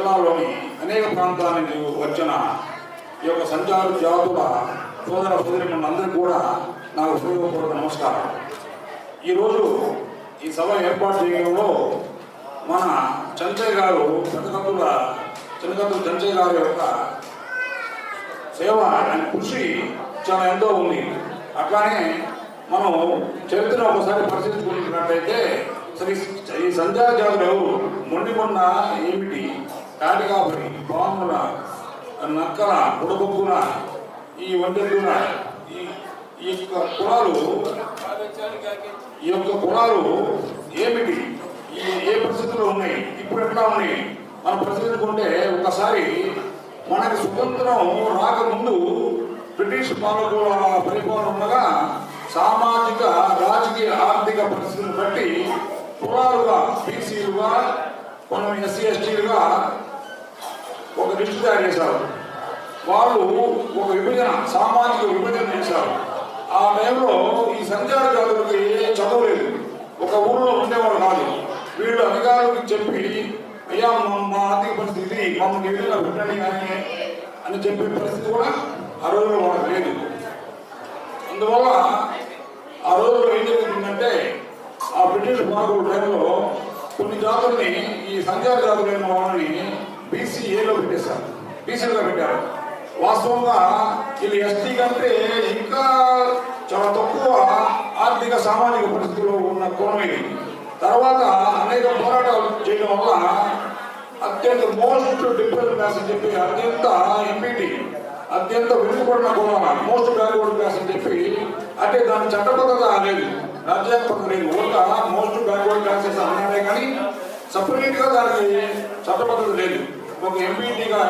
జిల్లాలోని అనేక ప్రాంతాల నుంచి వచ్చిన ఈ యొక్క సంచార జాతుల సోదర సోదరిమణులందరికీ కూడా నా హృదయపూర్వక నమస్కారం. ఈరోజు ఈ సభ ఏర్పాటు చేయడంలో మన చంచయ్య గారు చిన్నకత్తుల చంచయ్య గారి యొక్క సేవ ఆయన కృషి చాలా ఎంతో ఉంది. అట్లానే మనం చరిత్ర ఒకసారి పరిశీలించుకున్నట్లయితే ఈ సంచార జాతులు ఎవరు, మొండికొండ ఏమిటి, కాటికాపరి, పాముల, నక్కల, బుడబొక్కున, ఈ వంటెద్దున, ఈ యొక్క కులాలు ఏమిటి, ఏ పరిస్థితుల్లో ఉన్నాయి, ఇప్పుడు ఎట్లా ఉన్నాయి మనం పరిశీలించుకుంటే ఒకసారి మనకి స్వతంత్రం రాకముందు బ్రిటిష్ పాలకుల పరిపాలన ఉండగా సామాజిక రాజకీయ ఆర్థిక పరిస్థితులను బట్టి కులాలుగా బీసీలుగా మనం ఎస్సీ ఎస్టీలుగా ఒక లిస్టు తయారు చేశారు. వాళ్ళు ఒక విభజన, సామాజిక విభజన చేశారు. ఆ టైంలో ఈ సంచార జాతులకి చదవలేదు, ఒక ఊళ్ళో ఉండేవాడు కాదు. వీళ్ళు అధికారులకు చెప్పి అయ్యా మా ఆర్థిక పరిస్థితి మమ్మల్ని విధంగా పెట్టండి కానీ అని చెప్పే పరిస్థితి కూడా ఆ రోజుల్లో వాళ్ళకి లేదు. అందువల్ల ఆ రోజుల్లో ఏం జరుగుతుందంటే ఆ బ్రిటిష్ పాలకుల టైంలో కొన్ని జాతుల్ని, ఈ సంచార జాతులైన వాళ్ళని బీసీఏలో పెట్టేశారు, బీసీలుగా పెట్టారు. వాస్తవంగా వీళ్ళు ఎస్టీ కంటే ఇంకా చాలా తక్కువ ఆర్థిక సామాజిక పరిస్థితుల్లో ఉన్న కోణం ఇది. తర్వాత అనేక పోరాటాలు చేయడం వల్ల అత్యంత మోస్ట్ డిఫరెంట్ క్లాస్ అని చెప్పి అత్యంత ఎంపీటీ, అత్యంత వెనుకబడిన కులాల, మోస్ట్ బ్యాక్వర్డ్ క్లాస్ అని చెప్పి అంటే దాని చట్టబద్ధత లేదు, రాజ్యాంగబద్ధత లేదు. ఒక మోస్ట్ బ్యాక్వర్డ్ క్లాసెస్ అన్నారే కానీ సపరేట్గా దానికి చట్టబద్ధత లేదు. ఒక ఎంపీటీగా